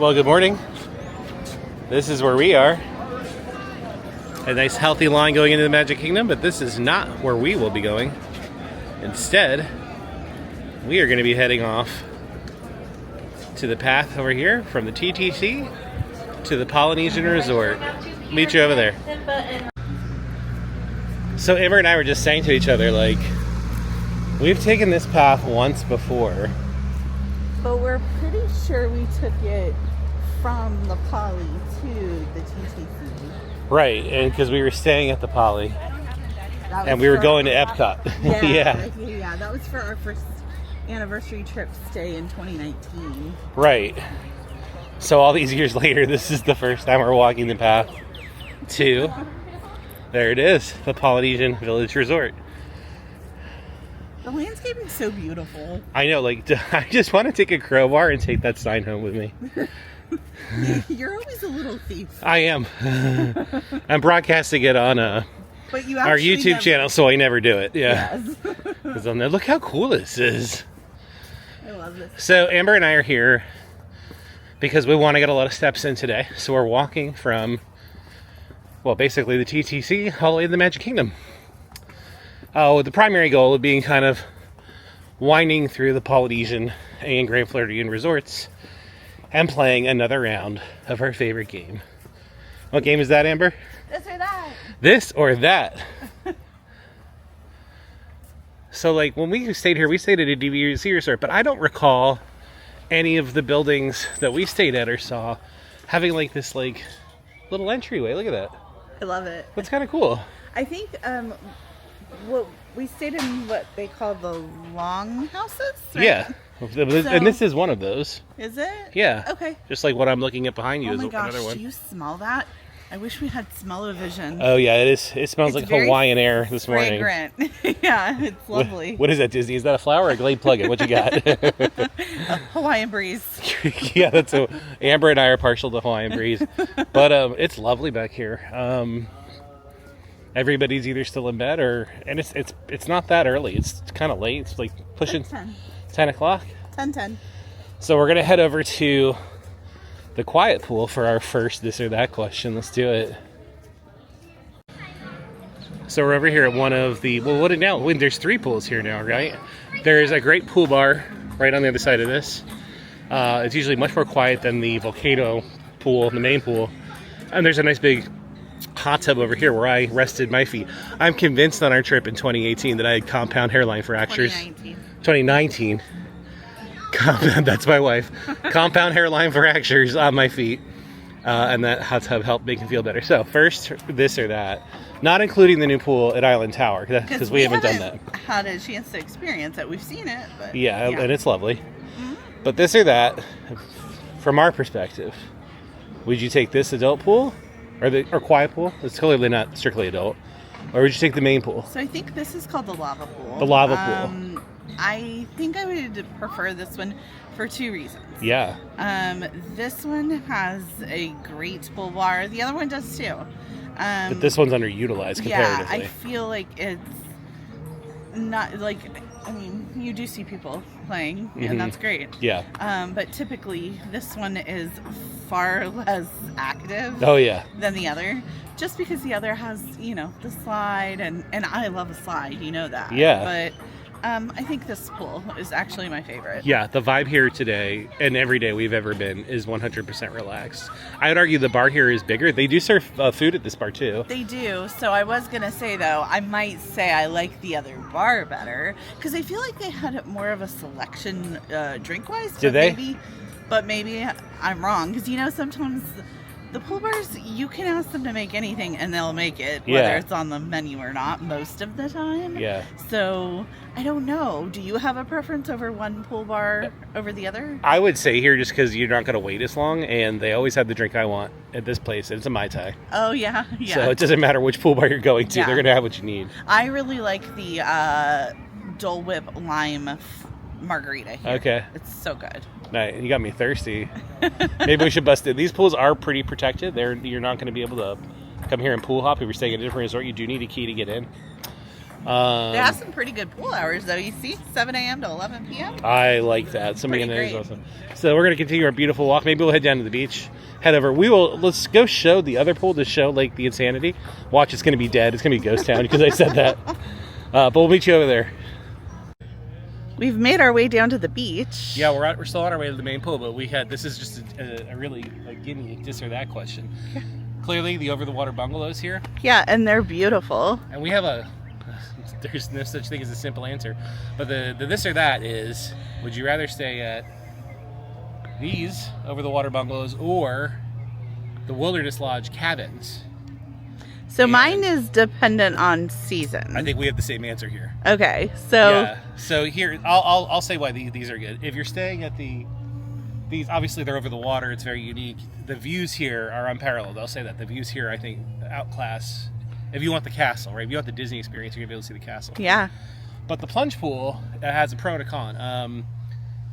Well, good morning. This is where we are. A nice healthy line going into the Magic Kingdom, but this is not where we will be going. Instead, we are going to be heading off to the path over here from the TTC to the Polynesian Resort. Meet you over there. So Amber and I were just saying to each other, like, we've taken this path once before. But we're pretty sure we took it from the Poly to the TTC. Right, and because we were staying at the Poly. And we were going to Epcot. Yeah, that was for our first anniversary trip stay in 2019. Right. So all these years later, this is the first time we're walking the path to, there it is, the Polynesian Village Resort. The landscape is so beautiful. I know, like, I just want to take a crowbar and take that sign home with me. You're always a little thief. I am. I'm broadcasting it on our YouTube channel, so I never do it. Yeah. Because I'm there, look how cool this is. I love this. So Amber and I are here because we want to get a lot of steps in today. So we're walking from, well, basically the TTC all the way to the Magic Kingdom. With the primary goal of being kind of winding through the Polynesian and Grand Floridian Resorts and playing another round of our favorite game. What game is that, Amber? This or that. This or that. So, like, when we stayed here, we stayed at a DVC resort, but I don't recall any of the buildings that we stayed at or saw having, like, this, like, little entryway. Look at that. I love it. That's kind of cool. I think we stayed in what they call the long houses, right? Yeah. And this is one of those. Is it? Yeah. Okay. Just like what I'm looking at behind you Oh is my gosh, another one. do you smell that? I wish we had smell-o-vision. Oh yeah, it is. It smells like Hawaiian air this morning. Fragrant. Yeah, it's lovely. What is that, Disney? Is that a flower or a Glade plug-in? What you got? A Hawaiian breeze. Yeah, that's Amber and I are partial to Hawaiian breeze, but it's lovely back here. Everybody's either still in bed and it's not that early. It's kind of late. It's like pushing 10 o'clock. 10:10. So we're gonna head over to the quiet pool for our first this or that question. Let's do it. So we're over here at one of the, well, what now? There's 3 pools here now, right? There's a great pool bar right on the other side of this. It's usually much more quiet than the volcano pool, the main pool. And there's a nice big hot tub over here where I rested my feet. I'm convinced on our trip in 2018 that I had compound hairline fractures. 2019. That's my wife. Compound hairline fractures on my feet. And that hot tub helped make me feel better. So first, this or that. Not including the new pool at Island Tower, because we haven't done that. Had a chance to experience it. We've seen it. But yeah, and it's lovely. Mm-hmm. But this or that, from our perspective, would you take this adult pool? Or quiet pool? It's clearly not strictly adult. Or would you take the main pool? So I think this is called the lava pool. The lava pool. I think I would prefer this one for 2 reasons. Yeah. This one has a great pool bar. The other one does too. But this one's underutilized comparatively. Yeah, I feel like it's not like, I mean, you do see people playing, and that's great. Yeah. But typically, this one is far less active. Oh yeah. Than the other, just because the other has, the slide, and I love a slide, you know that. Yeah. But I think this pool is actually my favorite. Yeah, the vibe here today and every day we've ever been is 100% relaxed. I would argue the bar here is bigger. They do serve food at this bar too. They do. So I was going to say, though, I might say I like the other bar better because I feel like they had more of a selection drink-wise. Did they? But maybe I'm wrong because, sometimes the pool bars, you can ask them to make anything and they'll make it, whether it's on the menu or not, most of the time. Yeah. So, I don't know. Do you have a preference over one pool bar over the other? I would say here just because you're not going to wait as long, and they always have the drink I want at this place, and it's a Mai Tai. Oh, yeah. So it doesn't matter which pool bar you're going to. They're going to have what you need. I really like the Dole Whip Lime margarita here. Okay. It's so good. Nice. You got me thirsty. Maybe we should bust it. These pools are pretty protected. You're not going to be able to come here and pool hop. If you're staying at a different resort, you do need a key to get in. They have some pretty good pool hours, though. You see, 7 a.m. to 11 p.m. I like that. Somebody in there is Great. awesome. So we're gonna continue our beautiful walk. Maybe we'll head down to the beach. Head over. Let's go show the other pool to show like the insanity. Watch, it's gonna be dead. It's gonna be ghost town because I said that. But we'll meet you over there. We've made our way down to the beach. Yeah, we're still on our way to the main pool, but this is just a really gimme this or that question. Yeah. Clearly, the over the water bungalows here, Yeah, and they're beautiful. and we have there's no such thing as a simple answer, but the this or that is: would you rather stay at these over the water bungalows or the Wilderness Lodge cabins? So And- mine is dependent on season. I think we have the same answer here. Okay, so Yeah. So here, I'll say why these are good. If you're staying at these, obviously they're over the water. It's very unique. The views here are unparalleled. I'll say that the views here, I think, outclass. If you want the castle, right? If you want the Disney experience, you're gonna be able to see the castle. yeah, But the plunge pool has a pro and a con.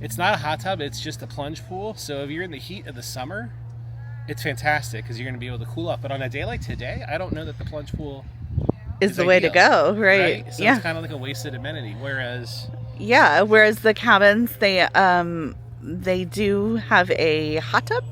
It's not a hot tub. It's just a plunge pool. So if you're in the heat of the summer, it's fantastic because you're going to be able to cool off. But on a day like today, I don't know that the plunge pool is the way to ideal, go, right? So Yeah, it's kind of like a wasted amenity. Whereas, yeah. Whereas the cabins, they do have a hot tub,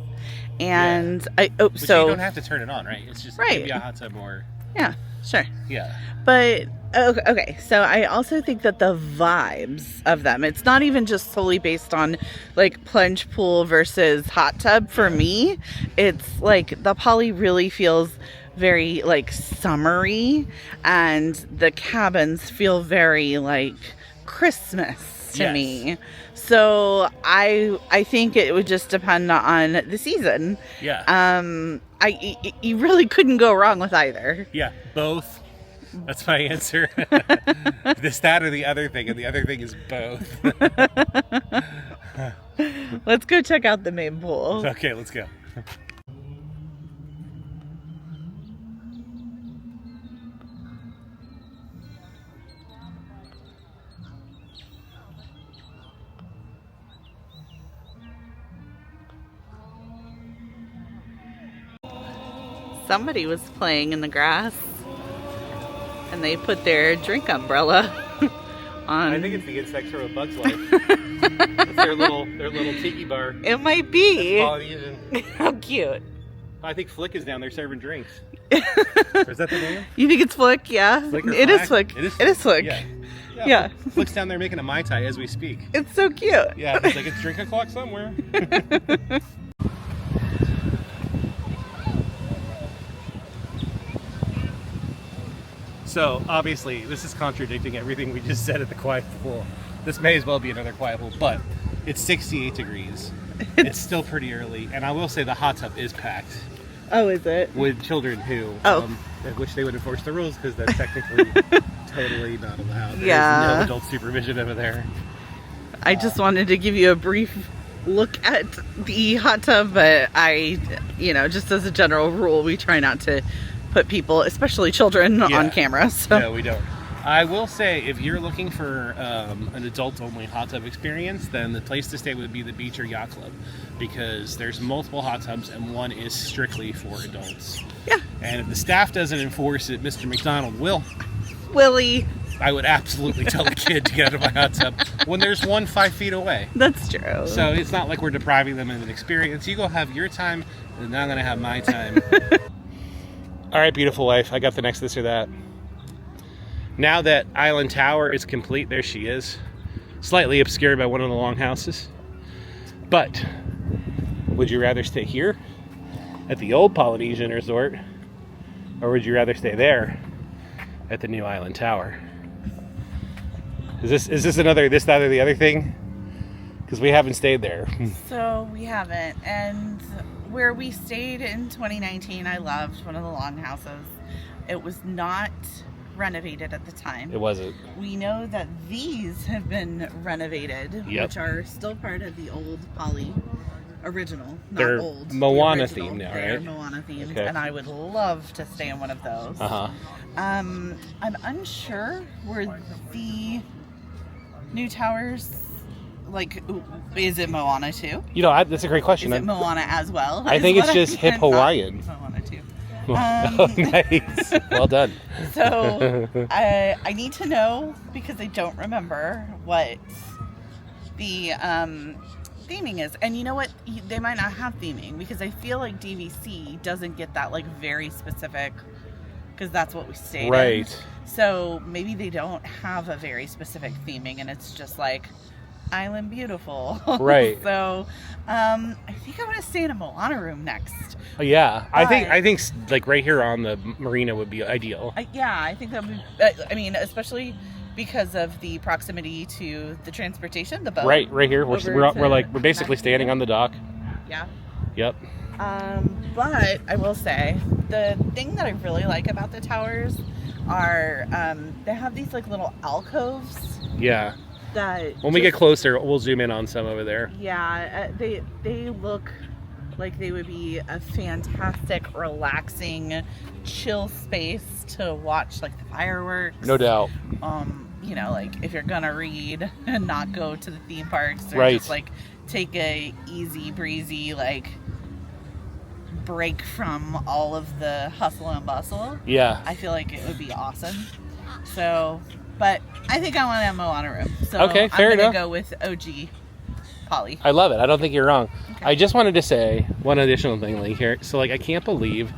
and but you so don't have to turn it on, right? It's just Right. maybe a hot tub or yeah, sure. yeah. But okay, so I also think that the vibes of them, it's not even just solely based on like plunge pool versus hot tub. For me, it's like the Poly really feels very like summery, and the cabins feel very like Christmas to Yes. me. So I think it would just depend on the season. Yeah. You really couldn't go wrong with either. Yeah. Both. That's my answer. This, that, or the other thing, and the other thing is both. Let's go check out the main pool. Okay, let's go. Somebody was playing in the grass, and they put their drink umbrella on. I think it's the insects from A Bug's Life. It's their little tiki bar. It might be. Polynesian. How cute. I think Flick is down there serving drinks. Or is that the name? You think it's Flick? Yeah. Flick or It is Flack? Flick. It is Flick. Yeah. Yeah. Flick's down there making a Mai Tai as we speak. It's so cute. Yeah, it's like it's drink o'clock somewhere. So, obviously, this is contradicting everything we just said at the quiet pool. This may as well be another quiet pool, but it's 68 degrees. It's still pretty early, and I will say the hot tub is packed Oh, is it? with children who, at which they would enforce the rules because that's technically totally not allowed. There's Yeah. no adult supervision over there. I just wanted to give you a brief look at the hot tub, but just as a general rule, we try not to put people, especially children, Yeah. on camera. So. No, we don't. I will say, if you're looking for an adult-only hot tub experience, then the place to stay would be the Beach or Yacht Club, because there's multiple hot tubs and one is strictly for adults. Yeah. And if the staff doesn't enforce it, Mr. McDonald will. Willie. I would absolutely tell the kid to get out of my hot tub when there's one 5 feet away. That's true. So it's not like we're depriving them of an experience. You go have your time, and I'm going to have my time. All right, beautiful wife. I got the next this or that. Now that Island Tower is complete, there she is. Slightly obscured by one of the longhouses. But would you rather stay here at the old Polynesian Resort, or would you rather stay there at the new Island Tower? Is this another this, that, or the other thing? Because we haven't stayed there. So we haven't. And where we stayed in 2019, I loved one of the longhouses. It was not renovated at the time. It wasn't. We know that these have been renovated, Yep. which are still part of the old Poly original. Not They're old. Moana the original. themed now, They're right? Moana themed, Okay. and I would love to stay in one of those. Uh-huh. I'm unsure where the new towers, like, is it Moana too? You know, that's a great question. Is it Moana as well? I Is think what it's just hip meant, not Hawaiian. Moana too. Oh, nice. Well done. So I need to know, because I don't remember what the theming is. And you know what? They might not have theming, because I feel like DVC doesn't get that like very specific, because that's what we stayed in. Right. So maybe they don't have a very specific theming, and it's just like Island Beautiful. Right. So I think I want to stay in a Moana room next. Yeah, I think like right here on the Marina would be ideal. Yeah, I think that would be, I mean, especially because of the proximity to the transportation, the boat. Right here. We're basically standing on the dock. Yeah. Yep. But I will say, the thing that I really like about the towers are they have these like little alcoves. Yeah. That when we get closer, we'll zoom in on some over there. Yeah, they look like they would be a fantastic, relaxing, chill space to watch like the fireworks. No doubt. You know, like if you're gonna read and not go to the theme parks, or right. just like take a easy breezy like break from all of the hustle and bustle. Yeah. I feel like it would be awesome. So, but I think I want a Moana room. So okay, fair I'm enough. gonna go with OG Poly. I love it. I don't think you're wrong. Okay. I just wanted to say one additional thing, like here. So, like, I can't believe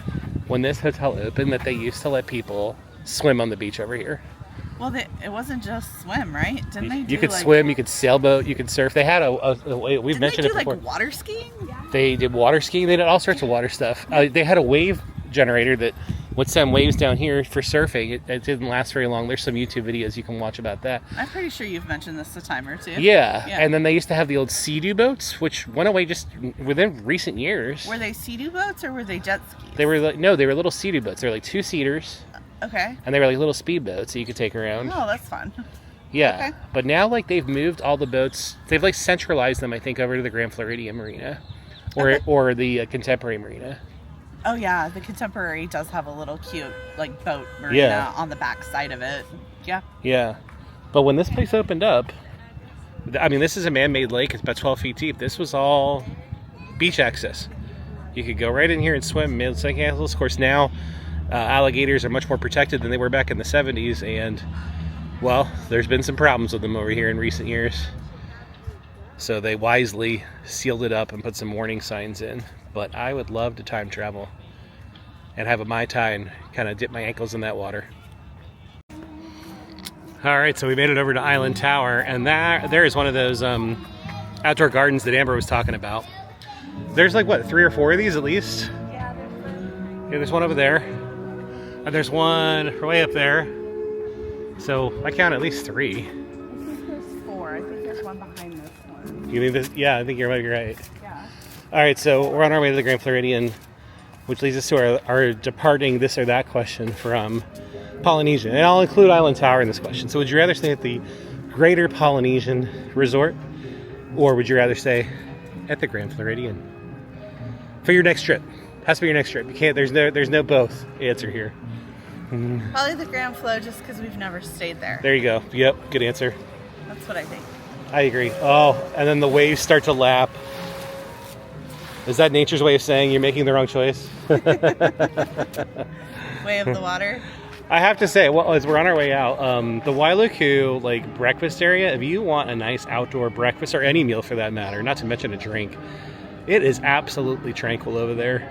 when this hotel opened that they used to let people swim on the beach over here. Well, it wasn't just swim, right? Didn't they? You could swim, you could sailboat, you could surf. They had we've mentioned it before. Like water skiing? They did water skiing. They did all sorts of water stuff. They had a wave generator that would send waves down here for surfing. It didn't last very long. There's some YouTube videos you can watch about that. I'm pretty sure you've mentioned this a time or two. Yeah. And then they used to have the old Sea-Doo boats, which went away just within recent years. Were they Sea-Doo boats or were they jet skis? They were they were little Sea-Doo boats. They were like 2-seaters. Okay. And they were like little speedboats that you could take around. Oh, that's fun. Yeah. Okay. But now, like, they've moved all the boats. They've like centralized them, I think, over to the Grand Floridian Marina, or the Contemporary Marina. Oh yeah, the Contemporary does have a little cute like boat marina on the back side of it. Yeah. Yeah. But when this place opened up, I mean, this is a man-made lake. It's about 12 feet deep. This was all beach access. You could go right in here and swim. It's like a little course. Now, alligators are much more protected than they were back in the 70s, and well, there's been some problems with them over here in recent years. So they wisely sealed it up and put some warning signs in. But I would love to time travel and have a Mai Tai and kind of dip my ankles in that water. All right, so we made it over to Island Tower, and there is one of those outdoor gardens that Amber was talking about. There's like, what, 3 or 4 of these at least? Yeah, there's one over there, and there's one way up there. So I count at least 3. I think there's 4. I think there's one behind this one. You think this? Yeah, I think you're right. Yeah. All right, so we're on our way to the Grand Floridian, which leads us to our departing this or that question from Polynesian. And I'll include Island Tower in this question. So would you rather stay at the Greater Polynesian Resort, or would you rather stay at the Grand Floridian for your next trip? Has to be your next trip. You can't. There's no both answer here. Probably the Grand Flo, just because we've never stayed there. There you go. Yep, good answer. That's what I think. I agree. Oh, and then the waves start to lap. Is that nature's way of saying you're making the wrong choice? Way of the water. I have to say, well, as we're on our way out, the Wailuku like breakfast area, if you want a nice outdoor breakfast, or any meal for that matter, not to mention a drink, it is absolutely tranquil over there.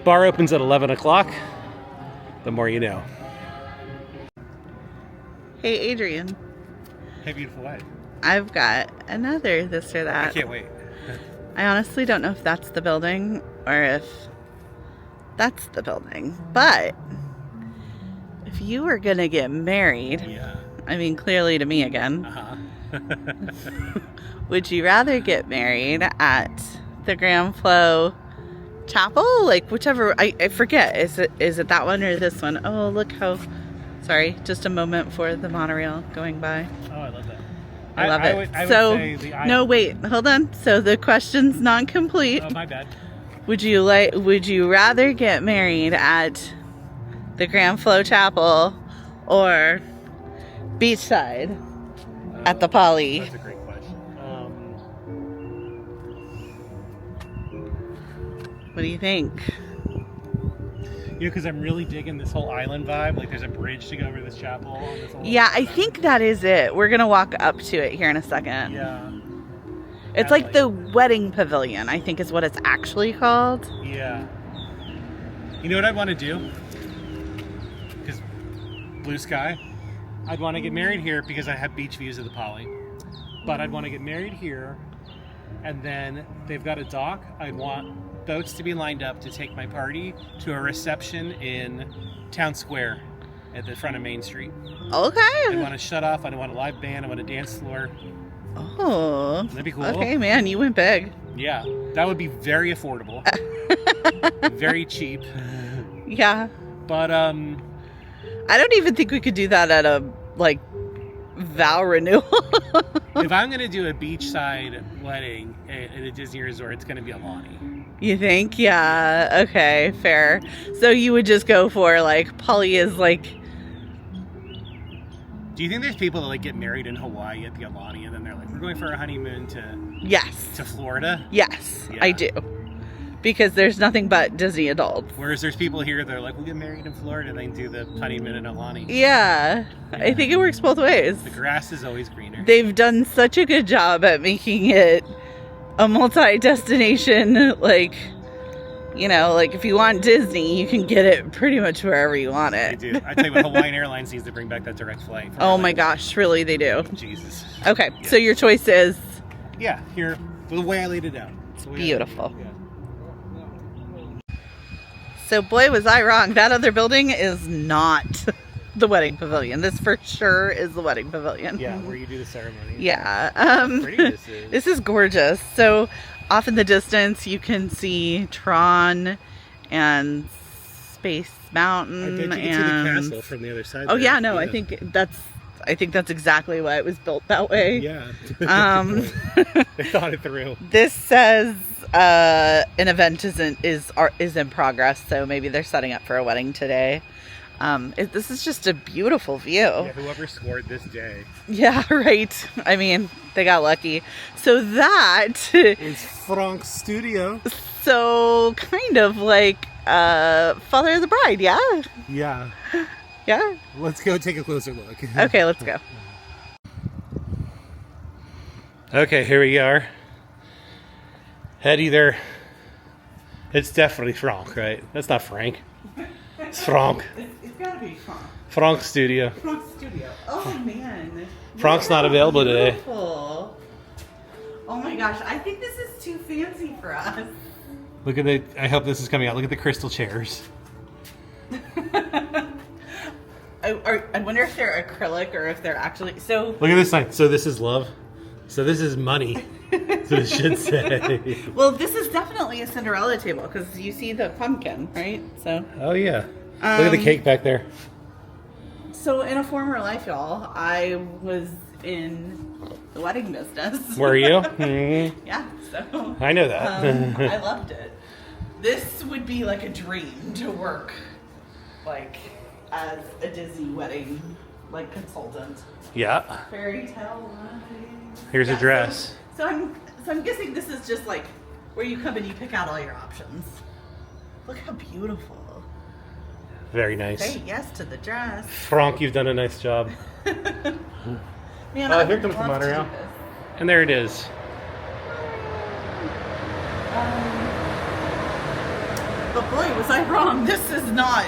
Bar opens at 11 o'clock. The more you know. Hey, Adrian. Hey, beautiful wife. I've got another this or that. I can't wait. I honestly don't know if that's the building or if that's the building. But if you were going to get married, I mean, clearly to me again, would you rather get married at the Grand Flo Chapel? Like whichever, I forget. Is it that one or this one? Oh, look how, sorry, just a moment for the monorail going by. Oh, I love that. I love it. I would say the no, wait, hold on. So the question's not complete. Oh, my bad. Would you rather get married at the Grand Flo Chapel or beachside at the Poly? That's a great question. What do you think? because I'm really digging this whole island vibe. Like, there's a bridge to go over this chapel. On this whole Yeah, I think that is it. We're going to walk up to it here in a second. Yeah. It's like the wedding pavilion, I think is what it's actually called. Yeah. You know what I'd want to do? Because blue sky. I'd want to get married here because I have beach views of the Poly. But I'd want to get married here, and then they've got a dock. I'd want boats to be lined up to take my party to a reception in Town Square at the front of Main Street. Okay. I want to shut off. I want a live band. I want a dance floor. Oh. That'd be cool. Okay, man, you went big. Yeah, that would be very affordable. Very cheap. Yeah. But I don't even think we could do that at a like vow renewal. if I'm gonna do a beachside wedding at a Disney resort, it's gonna be a Lonnie. You think? Yeah. Okay, fair. So you would just go for like Polly is like. Do you think there's people that like get married in Hawaii at the Alani and then they're like, we're going for a honeymoon to Florida? Yes, Yeah. I do. Because there's nothing but Disney adults. Whereas there's people here that are like, we'll get married in Florida and then do the honeymoon in Alani. Yeah, I think it works both ways. The grass is always greener. They've done such a good job at making it a multi-destination, like, you know, like if you want Disney, you can get it pretty much wherever you want They it. do. I tell you what, Hawaiian Airlines needs to bring back that direct flight. Oh my gosh, really they do. Jesus. Okay, Yeah. so your choice is Yeah, here, the way I laid it down. It's the way I laid it beautiful. down. So boy, was I wrong. That other building is not the wedding pavilion. This for sure is the wedding pavilion. Yeah, where you do the ceremony. Yeah. Pretty this is. This is gorgeous. So off in the distance, you can see Tron and Space Mountain. I bet you can see and the castle from the other side. oh there. yeah, no, I think that's exactly why it was built that way. Yeah. They thought it through. This says an event is in progress, so maybe they're setting up for a wedding today. This is just a beautiful view. Yeah, whoever scored this day. Yeah, right. I mean, they got lucky. So that It's Franck's studio. so kind of like Father of the Bride, yeah? Yeah. Yeah. Let's go take a closer look. Okay, let's go. Okay, here we are. Head either. It's definitely Franck, right? That's not Frank. It's Franck. It's gotta be Franck. Frank's studio. Frank's studio. Oh man. Frank's not available today. Beautiful. Oh my gosh, I think this is too fancy for us. Look at the. I hope this is coming out. Look at the crystal chairs. I wonder if they're acrylic or if they're actually so. Look at this sign. So this is love. So this is money. So it should say. Well, this is definitely a Cinderella table because you see the pumpkin, right? So. Oh yeah. Look at the cake back there. So in a former life, y'all, I was in the wedding business. Were you? Mm-hmm. Yeah. So. I know that. I loved it. This would be like a dream to work, like as a Disney wedding, like consultant. Yeah. Fairy tale life. Here's a dress. So I'm guessing this is just like where you come and you pick out all your options. Look how beautiful. Very nice. Say yes to the dress. Franck, you've done a nice job. Man, Oh, I here would comes the love to do monorail. this. And there it is. But boy, was I wrong. This is not.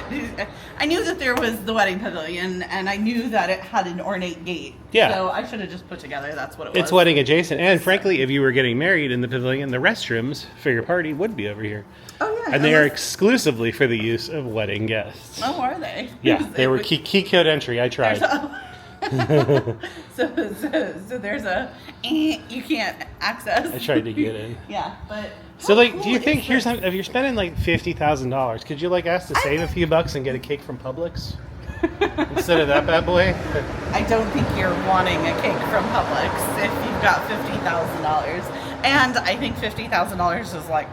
I knew that there was the wedding pavilion, and I knew that it had an ornate gate. Yeah. So I should have just put together that's what it was. It's wedding adjacent. And frankly, if you were getting married in the pavilion, the restrooms for your party would be over here. Oh yeah. And they are exclusively for the use of wedding guests. Oh, are they? Yeah, they were key code entry. I tried. So there's a you can't access. I tried to get in. Yeah, but So, how like, cool do you is think this? if you're spending like $50,000, could you like ask to save a few bucks and get a cake from Publix instead of that bad boy? I don't think you're wanting a cake from Publix if you've got $50,000, and I think $50,000 is like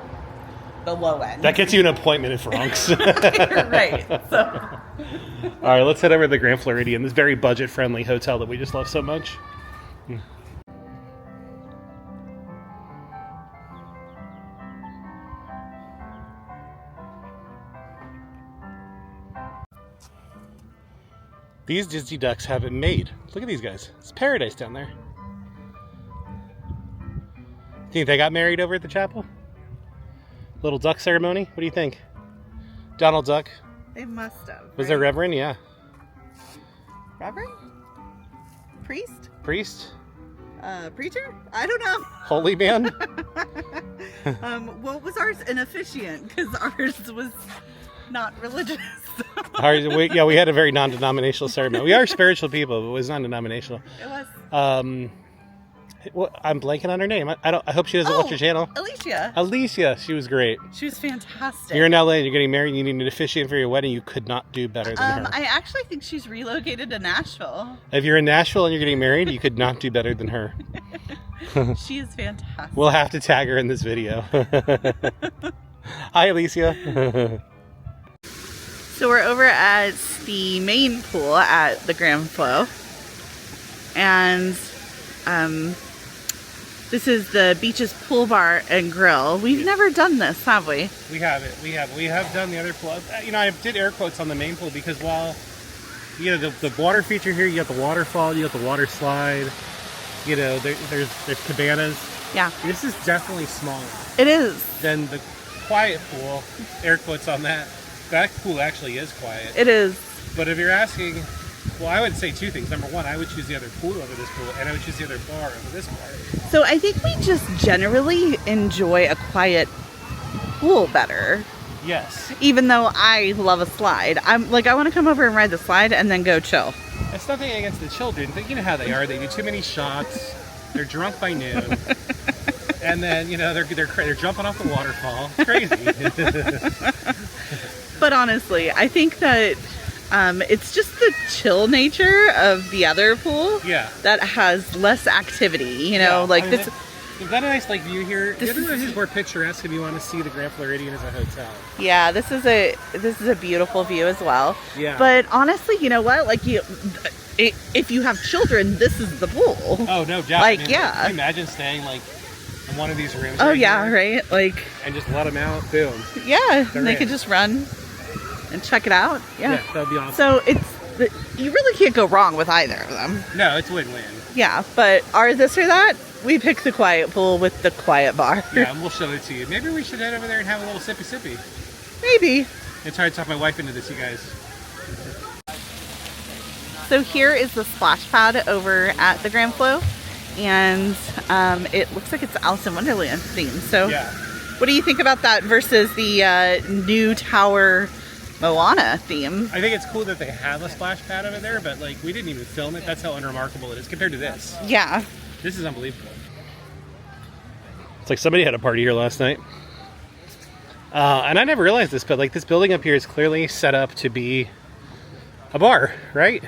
the low end. That gets you an appointment at Frank's. Right. So. All right, let's head over to the Grand Floridian, this very budget-friendly hotel that we just love so much. These Disney ducks have it made. Look at these guys. It's paradise down there. Think they got married over at the chapel? Little duck ceremony? What do you think? Donald Duck? They must have. Was there Reverend? Yeah. Reverend? Priest? Priest? Preacher? I don't know. Holy man? What was ours? An officiant, because ours was not religious. We had a very non-denominational ceremony. We are spiritual people, but it was non-denominational. It was. I'm blanking on her name. I hope she doesn't watch your channel. Alicia. She was great. She was fantastic. You're in LA and you're getting married and you need an officiant for your wedding. You could not do better than her. I actually think she's relocated to Nashville. If you're in Nashville and you're getting married, you could not do better than her. She is fantastic. We'll have to tag her in this video. Hi, Alicia. So we're over at the main pool at the Grand Flo. And this is the beach's pool bar and grill. We've never done this, have we? We haven't. We have done the other pool. You know, I did air quotes on the main pool because while, you know, the water feature here, you got the waterfall, you got the water slide, you know, there's cabanas. Yeah. This is definitely smaller. It is. Than the quiet pool, air quotes on that. That pool actually is quiet. It is. But if you're asking, well, I would say two things. Number one, I would choose the other pool over this pool, and I would choose the other bar over this bar. So I think we just generally enjoy a quiet pool better. Yes. Even though I love a slide. I'm like, I want to come over and ride the slide and then go chill. It's nothing against the children, but you know how they are. They do too many shots. They're drunk by noon. And then, you know, they're jumping off the waterfall. It's crazy. But honestly, I think that it's just the chill nature of the other pool that has less activity, you know, like I mean, this. We've got a nice like view here. The other one is more picturesque if you want to see the Grand Floridian as a hotel. Yeah, this is a beautiful view as well. Yeah. But honestly, you know what? Like if you have children, this is the pool. Oh, no doubt. Like, I mean, yeah. Can you imagine staying like in one of these rooms? Oh, right yeah, here, right? Like. And just let them out. Boom. Yeah, they could just run and check it out. Yeah, that would be awesome. So you really can't go wrong with either of them. No, it's win-win. Yeah, but are this or that? We pick the quiet pool with the quiet bar. Yeah, and we'll show it to you. Maybe we should head over there and have a little sippy. Maybe. And try to talk my wife into this, you guys. So here is the splash pad over at the Grand Flo, and it looks like it's Alice in Wonderland themed. So yeah. What do you think about that versus the new tower Moana theme? I think it's cool that they have a splash pad over there, but like we didn't even film it. That's how unremarkable it is compared to this. Yeah. This is unbelievable. It's like somebody had a party here last night. And I never realized this, but like this building up here is clearly set up to be a bar, right?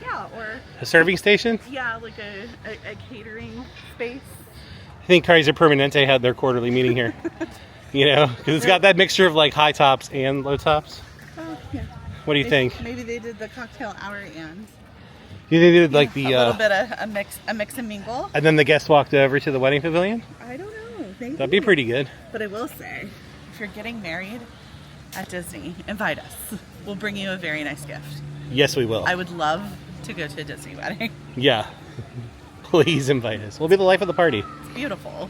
Yeah, or a serving station? Yeah, like a catering space. I think Kaiser Permanente had their quarterly meeting here. You know, because it's got that mixture of like high tops and low tops. Oh, yeah. What do you think? Maybe they did the cocktail hour and. You think they did like the a little bit of a mix and mingle. And then the guests walked over to the wedding pavilion? I don't know. Maybe. That'd be pretty good. But I will say, if you're getting married at Disney, invite us. We'll bring you a very nice gift. Yes, we will. I would love to go to a Disney wedding. Yeah. Please invite us. We'll be the life of the party. It's beautiful.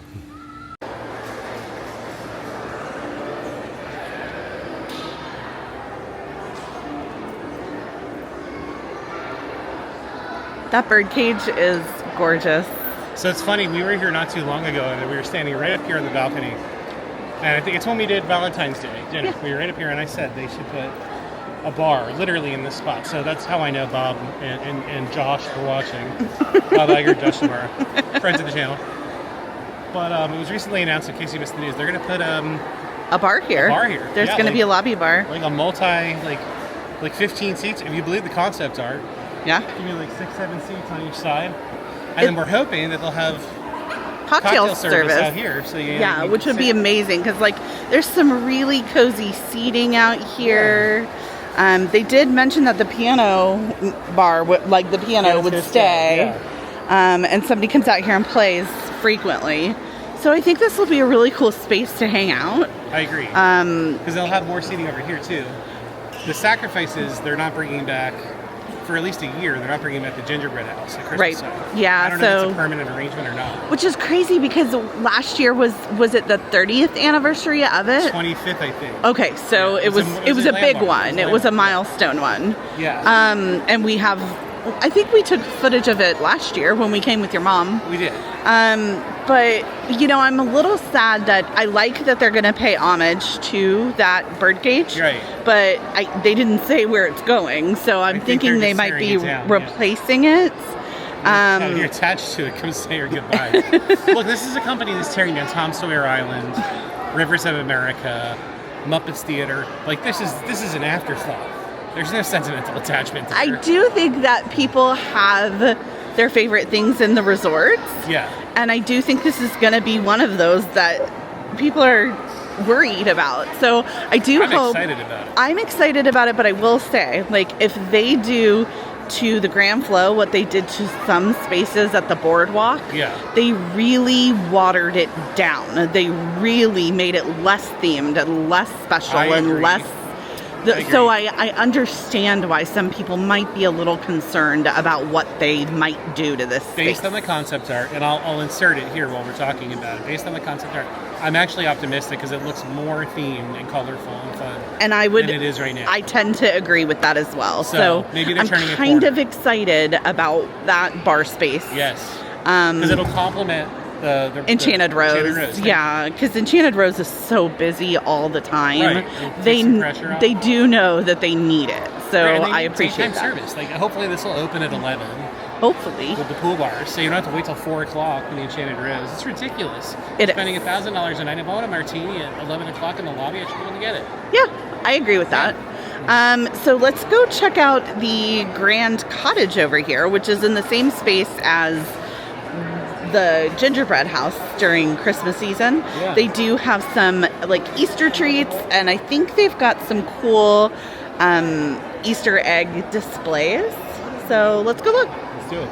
That bird cage is gorgeous. So it's funny, we were here not too long ago and we were standing right up here on the balcony. And I think it's when we did Valentine's Day dinner. Yeah. We were right up here and I said they should put a bar literally in this spot. So that's how I know Bob and Josh were watching. Bob Iger, Josh Samara, friends of the channel. But it was recently announced, in case you missed the news, they're going to put a bar here. There's going to be a lobby bar. Like a multi, like 15 seats, if you believe the concept art. Yeah. Give me like 6-7 seats on each side. And then we're hoping that they'll have cocktail service out here. So you which would be amazing because like there's some really cozy seating out here. Yeah. They did mention that the piano bar, like the piano would stay. Yeah. And somebody comes out here and plays frequently. So I think this will be a really cool space to hang out. I agree. Because they'll have more seating over here too. The sacrifices, they're not bringing back for at least a year. They're not bringing them at the gingerbread house at Christmas Right. time. Yeah, I don't know if so- it's a permanent arrangement or not. Which is crazy because last year was it the 30th anniversary of it? 25th, I think. Okay, so Yeah, it was a big landmark. one. It was a milestone one. Yeah. And we have, I think we took footage of it last year when we came with your mom. We did. But you know, I'm a little sad that I like that they're going to pay homage to that birdcage. Right. But they didn't say where it's going, so I'm think thinking they're they just might be tearing it down, yeah. replacing it. Oh, you're attached to it. Come say your goodbyes. Look, this is a company that's tearing down Tom Sawyer Island, Rivers of America, Muppets Theater. Like this is an afterthought. There's no sentimental attachment to I it. do think that people have their favorite things in the resorts. Yeah. And I do think this is going to be one of those that people are worried about. So I do I'm hope. excited about it. I'm excited about it, but I will say, like, if they do to the Grand Flow what they did to some spaces at the boardwalk, Yeah. they really watered it down. They really made it less themed and less special I and agree. less. agree. So I understand why some people might be a little concerned about what they might do to this space. Based on the concept art, and I'll insert it here while we're talking about it. Based on the concept art, I'm actually optimistic because it looks more themed and colorful and fun And I would, than it is right now. I tend to agree with that as well. So, maybe they're I'm turning a kind corner. of excited about that bar space. Yes. Because it'll complement the Enchanted Rose. Rose. Yeah, because Enchanted Rose is so busy all the time. Right. It They takes some pressure off. they do know that they need it. So Right, and they I need appreciate daytime that. service. Like hopefully this will open at 11 Hopefully. with the pool bars, so you don't have to wait till 4 o'clock in the Enchanted Rose. It's ridiculous. It is. Spending $1,000 a night. If I want a martini at 11 o'clock in the lobby, I should be able to get it. Yeah, I agree with that. So let's go check out the Grand Cottage over here, which is in the same space as the gingerbread house during Christmas season. Yeah. They do have some like Easter treats, and I think they've got some cool Easter egg displays. So let's go look. Let's do it.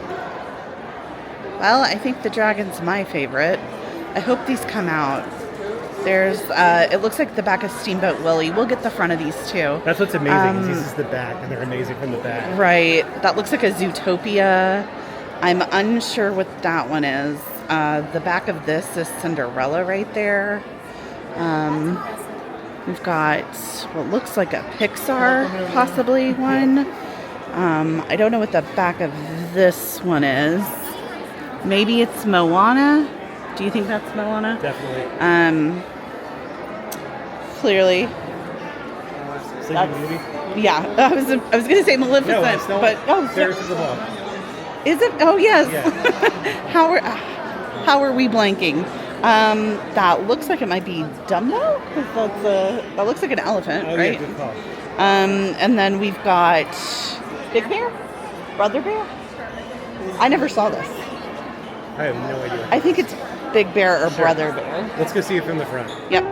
Well, I think the dragon's my favorite. I hope these come out. There's, it looks like the back of Steamboat Willie. We'll get the front of these too. That's what's amazing. Is this is the back, and they're amazing from the back. Right. That looks like a Zootopia. I'm unsure what that one is. The back of this is Cinderella right there. We've got what looks like a Pixar possibly one. I don't know what the back of this one is. Maybe it's Moana. Do you think that's Moana? Definitely. Clearly. Sleeping Beauty. Yeah. I was gonna say Maleficent, No, it's not. but Paris is above. is it? Oh yes. Yeah. How are we blanking? That looks like it might be Dumbo. 'Cause that looks like an elephant, Oh, right? yeah, good call. And then we've got Big Bear, Brother Bear. I never saw this. I have no idea. I think it's Big Bear or Sure. Brother Bear. Let's go see it from the front. Yep.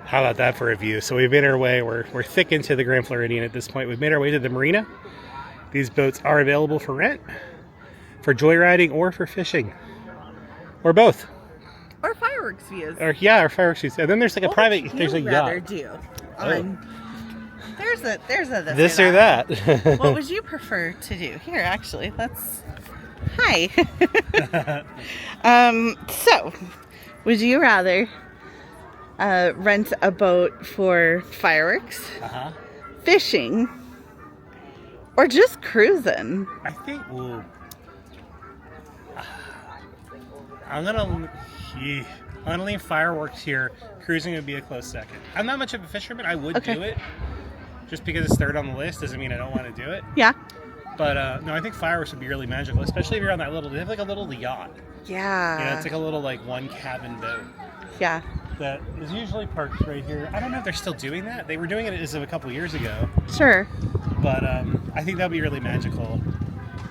How about that for a view? So we've made our way. We're thick into the Grand Floridian at this point. We've made our way to the Marina. These boats are available for rent. for joyriding or for fishing, or both. Or fireworks views. Or fireworks views. And then there's like a private. There's a yacht. Do on, there's a this or that. What would you prefer to do? Here, actually, let's. Hi. So, would you rather rent a boat for fireworks, fishing, or just cruising? I think. Ooh, I'm gonna leave fireworks here. Cruising would be a close second. I'm not much of a fisherman. I would do it. Just because it's third on the list doesn't mean I don't want to do it. Yeah. But no, I think fireworks would be really magical, especially if you're on that little. They have like a little yacht. Yeah. Yeah, it's like a little like one cabin boat. Yeah. That is usually parked right here. I don't know if they're still doing that. They were doing it as of a couple years ago. Sure. But I think that would be really magical.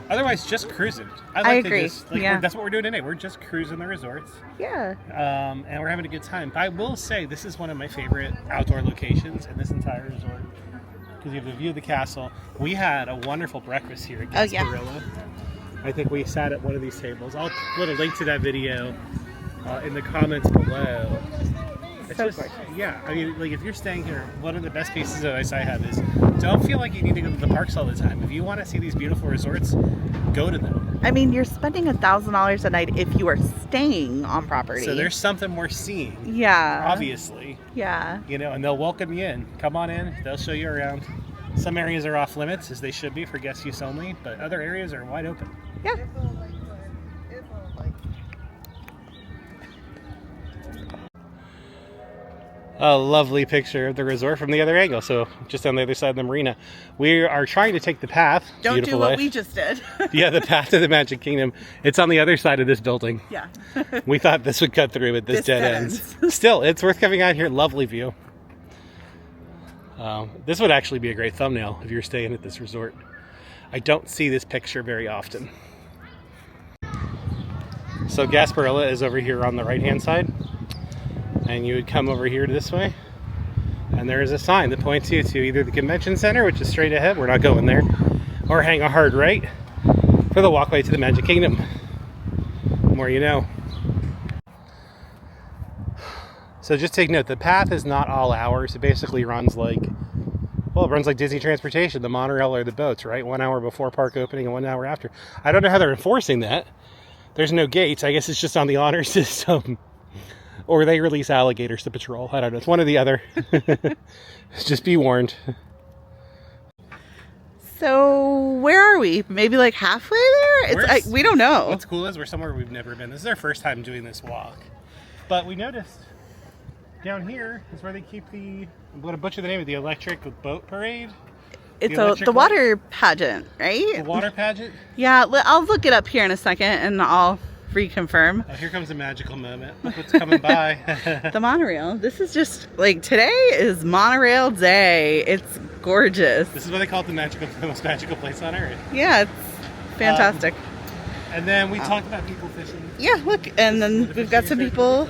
Otherwise, just cruising. I agree. To just, that's what we're doing today. We're just cruising the resorts. Yeah. And we're having a good time. But I will say, this is one of my favorite outdoor locations in this entire resort. Because you have the view of the castle. We had a wonderful breakfast here at Gasparilla. I think we sat at one of these tables. I'll put a link to that video in the comments below. It's so just, yeah, I mean, like if you're staying here, one of the best pieces of advice I have is don't feel like you need to go to the parks all the time. If you want to see these beautiful resorts, go to them. I mean, you're spending $1,000 a night if you are staying on property. So there's something we're seeing. Yeah. Obviously. Yeah. You know, and they'll welcome you in. Come on in. They'll show you around. Some areas are off limits, as they should be for guest use only, but other areas are wide open. Yeah. A lovely picture of the resort from the other angle. So just on the other side of the marina, we are trying to take the path. Don't Beautiful do what life. we just did. Yeah, the path to the Magic Kingdom. It's on the other side of this building. Yeah. We thought this would cut through, but this dead ends. Still, it's worth coming out here. Lovely view. This would actually be a great thumbnail if you're staying at this resort. I don't see this picture very often. So Gasparilla is over here on the right-hand side. And you would come over here this way. And there is a sign that points you to either the convention center, which is straight ahead. We're not going there. Or hang a hard right for the walkway to the Magic Kingdom. The more you know. So just take note, the path is not all hours. It basically runs like, well, it runs like Disney transportation, the monorail or the boats, right? 1 hour before park opening and 1 hour after. I don't know how they're enforcing that. There's no gates. I guess it's just on the honor system. Or they release alligators to patrol. I don't know. It's one or the other. Just be warned. So where are we? Maybe like halfway there? We don't know. What's cool is we're somewhere we've never been. This is our first time doing this walk. But we noticed down here is where they keep the, I'm going to butcher the name of the electric boat parade. It's the water pageant, right? The water pageant? Yeah, I'll look it up here in a second and I'll reconfirm. Oh, here comes a magical moment. Look what's coming by. The monorail. This is just like, today is monorail day. It's gorgeous. This is what they call it, the most magical place on earth. Yeah, it's fantastic. And then we talked about people fishing. Yeah, look, and then we've got some people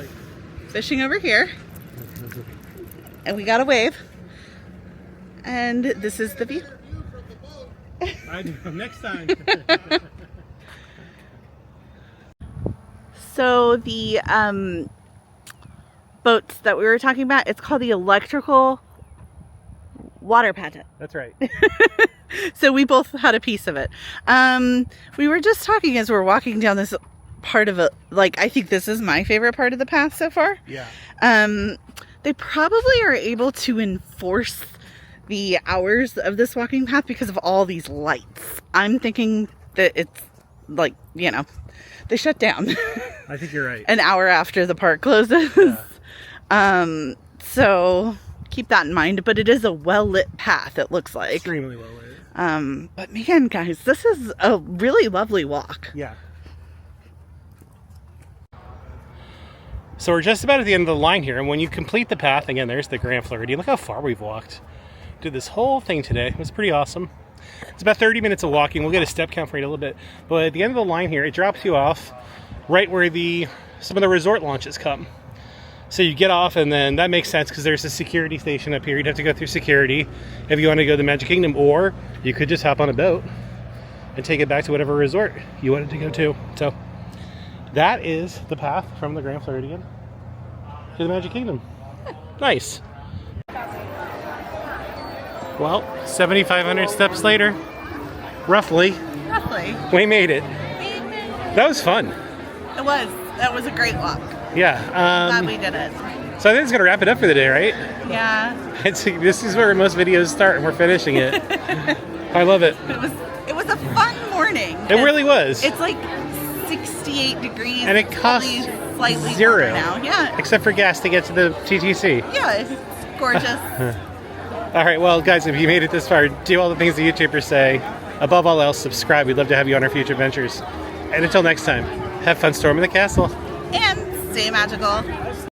fishing over here. And we got a wave. And this is the view. I do. Next time. So the boats that we were talking about, it's called the electrical water pageant. That's right. So we both had a piece of it. We were just talking as we were walking down this part of it. Like, I think this is my favorite part of the path so far. Yeah. They probably are able to enforce the hours of this walking path because of all these lights. I'm thinking that it's like, you know, they shut down. I think you're right. An hour after the park closes. Yeah. So keep that in mind. But it is a well-lit path, it looks like. Extremely well-lit. But man, guys, this is a really lovely walk. Yeah. So we're just about at the end of the line here, and when you complete the path, again, there's the Grand Floridian. Look how far we've walked. Did this whole thing today. It was pretty awesome. It's about 30 minutes of walking. We'll get a step count for you in a little bit. But at the end of the line here, it drops you off right where some of the resort launches come. So you get off, and then that makes sense because there's a security station up here. You'd have to go through security if you want to go to the Magic Kingdom, or you could just hop on a boat and take it back to whatever resort you wanted to go to. So that is the path from the Grand Floridian to the Magic Kingdom. Nice. Well, 7,500 steps later, roughly, we made it. That was fun. It was. That was a great walk. Yeah. Glad we did it. So I think it's gonna wrap it up for the day, right? Yeah. This is where most videos start, and we're finishing it. I love it. It was a fun morning. It really was. It's like 68 degrees. And it costs slightly zero warmer now. Yeah. Except for gas to get to the TTC. Yeah, it's gorgeous. All right, well, guys, if you made it this far, do all the things the YouTubers say. Above all else, subscribe. We'd love to have you on our future adventures. And until next time, have fun storming the castle. And stay magical.